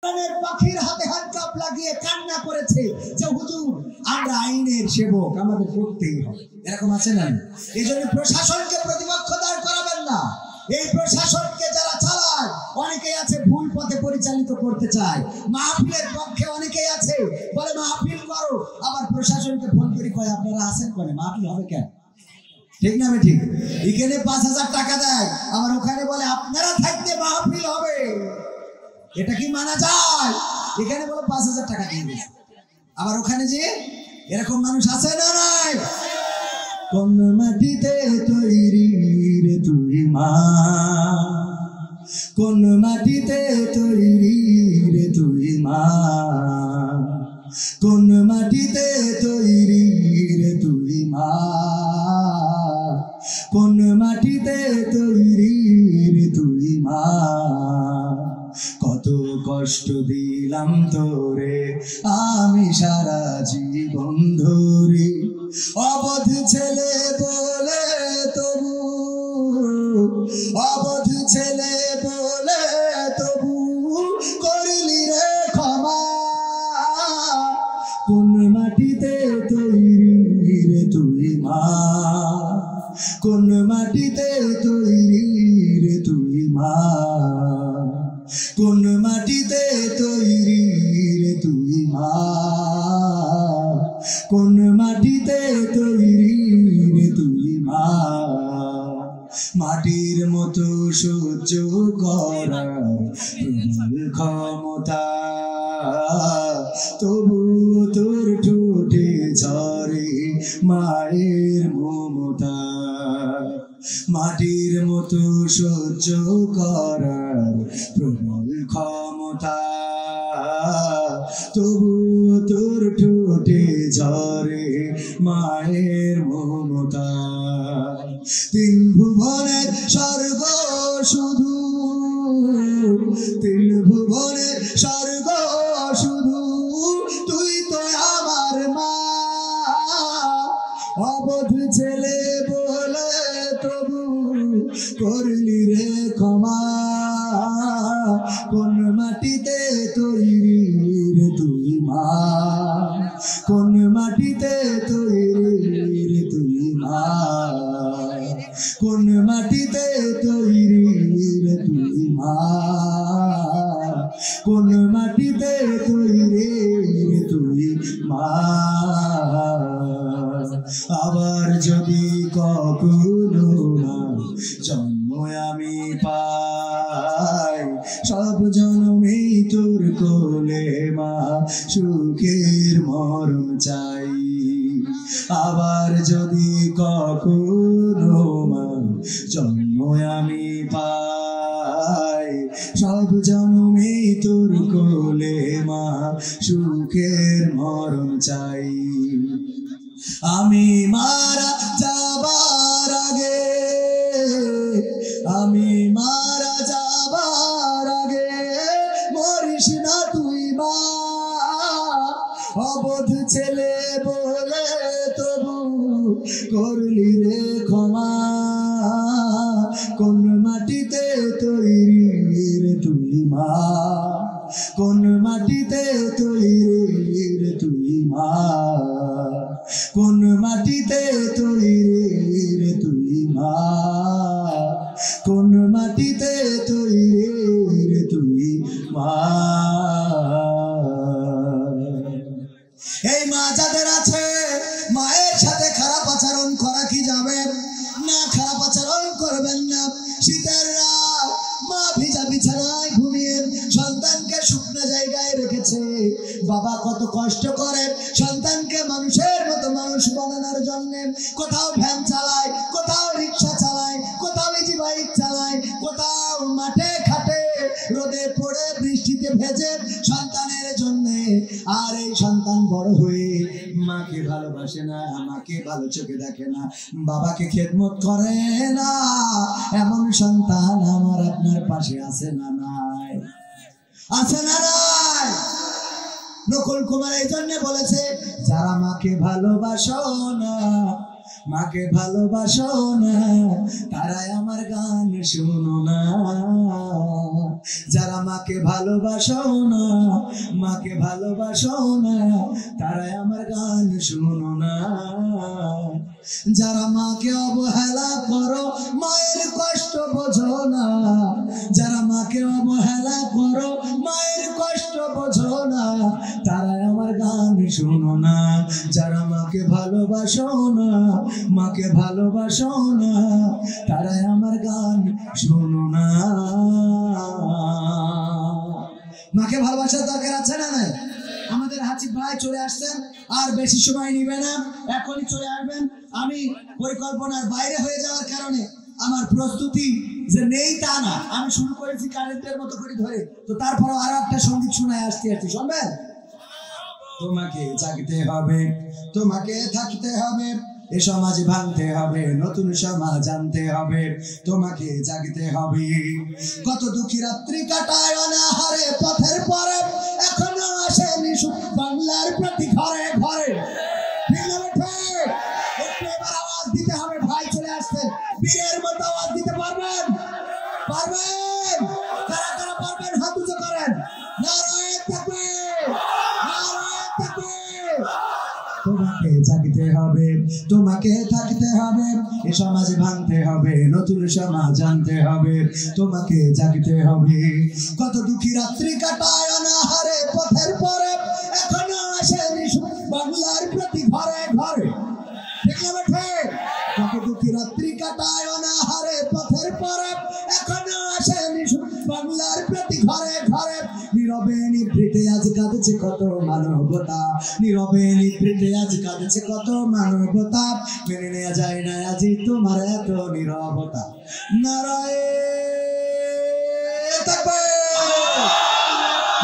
পাখির হাতে হাত কাপ লাগিয়ে কান্না করেছে যে হুজুর আমরা আইনের সেবক, আমাদের করতেই হবে। এরকম আছে না? এই জন্য প্রশাসনকে প্রতিপক্ষ দাঁড় করাবেন না। এই প্রশাসনকে যারা চালায় অনেকেই আছে ভুল পথে পরিচালিত করতে চায়। মাহফিলের পক্ষে অনেকেই আছে বলে মাহফিল করো, আবার প্রশাসনকে ফোন করে কয় আপনারা আছেন কোনে, মাহফিল হবে কেন? ঠিক না? আমি ঠিক এখানে ৫,০০০ টাকা দেয়, আবার ওখানে বলে আপনারা থাকতে মাহফিল হবে। এটা কি মানা যায়? এখানে বলে ৫,০০০ টাকা দিয়ে দিয়েছে, আবার ওখানে যে এরকম মানুষ আছে না নাই? কোন মাটিতে তৈরি রে তুই মা, কোন মাটিতে তৈরি রে তুই মা, কোন মাটিতে তৈরি রে তুই মা, কোন মাটিতে তৈরি রে তুই মা। কত কষ্ট দিলাম তোরে আমি সারা জীবন ধরে, অবধ ছেলে বলে তবু, অবধ ছেলে বলে তবু করলি রে ক্ষমা। কোন মাটিতে তৈরি রে তুই মা, কোন মাটিতে তৈরি রে তুই মা, কোন মাটিতে তৈরি রে তুই মা, কোন মাটিতে তৈরি রে তুই মা। মাটির মতো সহ্য করার ক্ষমতা, তবু তোর ঠোঁটে ঝরে মায়ের মমতা। মাটির মতো সহ্য করার প্রবল ক্ষমতা, তবু তোর ঠোঁটে ঝরে মায়ের মমতা। তিন ভুবনের স্বর্গ শুধু, তিন ভুবনের স্বর্গ শুধু তুই তো আমার মা। অবধ ছেলে বলে তবু করলি রে ক্ষমা। কোন মাটিতে তৈরি রে তুই মা, কোন মাটিতে তৈরি রে তুই মা, কোন মাটিতে তৈরি রে তুই মা, কোন মাটিতে তৈরি রে তুই মা। আবার যদি কখনো না জন্ম আমি পাই, সব জন্মে তোর কোলে মা সুখের মরণ চাই। আবার যদি কখনো মা জন্ম আমি পাই, সব জন্মে তোর কোলে মা সুখের মরণ চাই। আমি মারা যাবার আগে, আমি মারা যাবার আগে মরিস না তুই মা। অবধ ছেলে বলে তবু করলি রে ক্ষমা। কোন মাটিতে তৈরি রে তুই মা, কোন মাটিতে তৈরি রে তুই মা, কোন মাটিতে তৈরি রে তুই মা, কোন মাটিতে তৈরি রে তুই মা। এই মা যাদের আছে, মায়ের সাথে খারাপ আচরণ করা কি যাবে না? খারাপ আচরণ করবেন না। শীতের রাত মা ভিজা বিছানায় ঘুমিয়ে সন্তানকে শুকনো জায়গায় রেখেছে। বাবা কত কষ্ট করে সন্তানকে মানুষের মতো মানুষ বানানোর জন্য। কোথাও ভ্যান চালায়, কোথাও রিক্সা চালায়, কোথাও ইজি বাইক চালায়, কোথাও মাঠে ঘাটে রোদে পড়ে বৃষ্টিতে ভেজে সন্তানের জন্য। আর এই সন্তান বড় হয়ে মাকে ভালোবাসে না, মাকে ভালো চোখে দেখে না, বাবাকে খেদমত করে না। এমন সন্তান আমার আপনার পাশে আছে না নাই? আছে না নাই? নকুল কুমার এই জন্য বলেছে, যারা মাকে ভালোবাসো না মাকে ভালোবাসো না তারাই আমার গান শুনো না। যারা মাকে ভালোবাসো না, মাকে ভালোবাসো না তারাই আমার গান শুনো না। যারা মাকে অবহেলা করো মায়ের কষ্ট বোঝো না। যারা মাকে অবহেলা করো মায়ের কষ্ট বোঝো না তারাই আমার গান শুনো না। যারা মাকে ভালোবাসো না, মাকে ভালোবাসো না তারাই আমার গান শোনো না। মাকে ভালোবাসার দরকার আছে না নাই? আমাদের হাসিব ভাই চলে আসছেন, আর বেশি সময় নিবে না, এখনই চলে আসবেন। আমি পরিকল্পনার বাইরে হয়ে যাওয়ার কারণে আমার প্রস্তুতি যে নেই তা না, আমি শুরু করেছি কারেন্টের মতো করে ধরে, তো তারপরও আরো একটা সঙ্গীত শোনায় আসতে শুনবেন। তোমাকে জাগতে হবে, তোমাকে থাকতে হবে, এ সমাজ ভাঙতে হবে, নতুন সমাজ আনতে হবে। তোমাকে জাগতে হবে। কত দুঃখী রাত্রি কাটায় অনাহারে পথের পরে, এখনো আসেনি সুখ বাংলার প্রতি ঘরে ঘরে। একটু এবার আওয়াজ দিতে হবে। ভাই চলে আসছেন, বীরের মতো আওয়াজ দিতে পারবেন? পারবেন? কারা কারা পারবেন হাত উঁচু করেন। নারায়ে তাকবীর, নারায়ে তাকবীর। তোমাকে জাগতে হবে, তোমাকে থাকতে হবে, এ সমাজ ভাঙতে হবে, নতুন সমাজ আনতে হবে। তোমাকে জাগতে হবে। কত দুঃখী রাত্রি কাটায় অনাহারে পথের পরে, এখনো আসেনি সুখ বাংলার প্রতি ঘরে ঘরে। ঠিক না বেঠে? কত দুঃখী রাত্রি কাটায় অনাহারে পথের পরে, এখনো আসেনি সুখ বাংলার প্রতি ঘরে ঘরে। নীরবে নিভৃতে আজ কাঁদছে কত মানবতা, নীরবে নিভৃতে আজ কাঁদছে কত মানবতা। মেনে নেওয়া যায় না আজি তোমার এত নীরবতা। নারায়ে তাকবীর,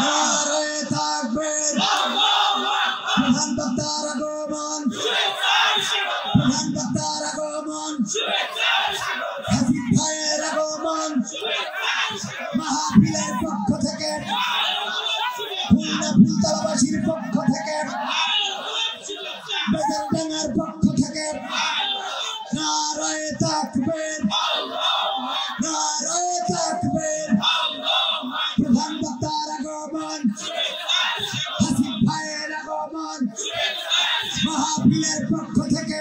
নারায়ে তাকবীর। প্রধান বক্তার আগমন, প্রধান বক্তার আগমন, হাসিব ভাইয়ের আগমন। মাহফিলের পক্ষ থেকে, খুলনা ফুলতলাবাসীর পক্ষ থেকে, বেজারডাঙ্গার পক্ষ থেকে নারায়ে তাকবীর, নারায়ে তাকবীর। প্রধান বক্তার আগমন, হাসিব ভাইয়ের আগমন। মাহফিলের পক্ষ থেকে,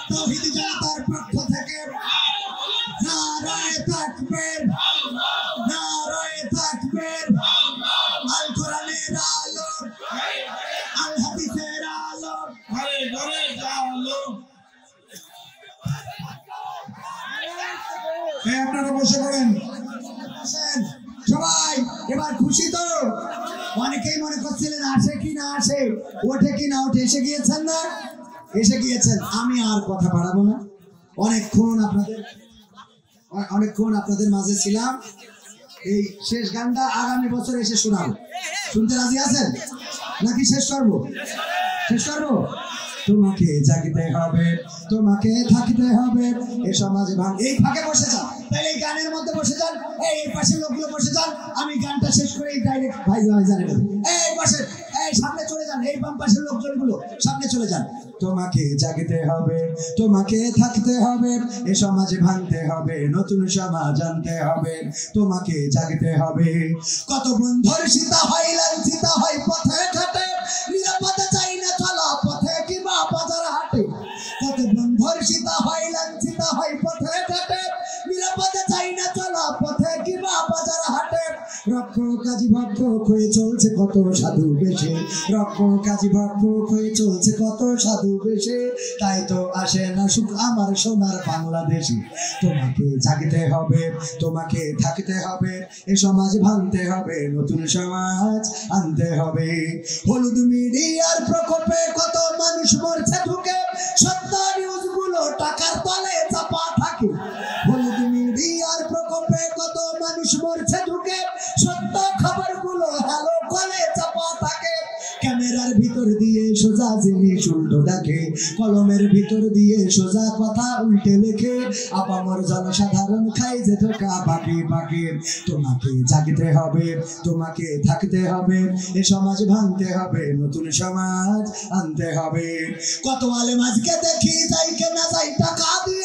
তাওহীদি জনতার পক্ষ থেকে নারায়ে তাকবীর, নারায়ে তাকবীর। আল কোরআনের আলো, আল হাদিসের আলো, ঘরে ঘরে আলো। আপনারা বসে পড়েন, সবাই এবার খুশি তো? অনেকেই মনে করছিলেন আসে কি না আসে, ওঠে কি না ওঠে। এসে গিয়েছেন না? এসে গিয়েছেন। আমি আর কথা বাড়াবো না, অনেকক্ষণ আপনাদের মাঝে ছিলাম। এই শেষ গানটা আগামী বছর এসে শোনাবো। শুনতে রাজি আছেন নাকি শেষ করবো? শেষ করবো। তোমাকে জাগতে হবে, তোমাকে থাকতে হবে, এ সমাজ ভাঙ। এই ফাঁকে বসে যান, তাহলে এই গানের মধ্যে বসে যান। এই পাশের লোকগুলো বসে যান, আমি গানটা শেষ করে ডাইরেক্ট ভাই জানেন। এই পাশে, এই সামনে চলে যান, এই বাম পাশের লোকজনগুলো সামনে চলে যান। তোমাকে জাগতে হবে, তোমাকে থাকতে হবে, এ সমাজ ভাঙতে হবে, নতুন সমাজ আনতে হবে। তোমাকে জাগতে হবে। কত বন্ধুর সীতা হয় লাঞ্ছিতা হয় পথে ঘাটে, নিরাপদে চাই না চলা পথে কিংবা বাজার হাটে। কত বন্ধুর সীতা হয় লাঞ্ছিতা হয় পথে ঘাটে, নিরাপদে চাই না চলা পথে কিংবা বাজার হাটে। রক্ষক কাজী ভক্ষক হয়ে চলছে কত সাধু বেশে, রক্ষক কাজী ভক্ষক হয়ে চলছে কত সাধু বেশে। তাই তো আসে না সুখ আমার সোনার বাংলাদেশে। তোমাকে জাগতে হবে, তোমাকে থাকতে হবে, এ সমাজ ভাঙতে হবে, নতুন সমাজ আনতে হবে। হলুদ মিডিয়ার প্রকোপে কত মানুষ মরছে ঢুকে, সত্য নিউজগুলো টাকার তলে চাপা থাকে। হলুদ মিডিয়ার প্রকোপে কত মানুষ মরছে ঢুকে, সত্য খবরগুলো হ্যালো কলে চাপা থাকে। ক্যামেরার ভিতর ভিতর দিয়ে সোজা জিনিস উল্টো দেখে, কলমের ভিতর দিয়ে সোজা কথা উল্টে লেখে, আপামর জনসাধারণ খাই যে ধোকা বাকি বাকি। তোমাকে জাগতে হবে, তোমাকে থাকতে হবে, এ সমাজ ভাঙতে হবে, নতুন সমাজ আনতে হবে। কত আলেম আজকে দেখি যাই কেনা যাই টাকা দিয়ে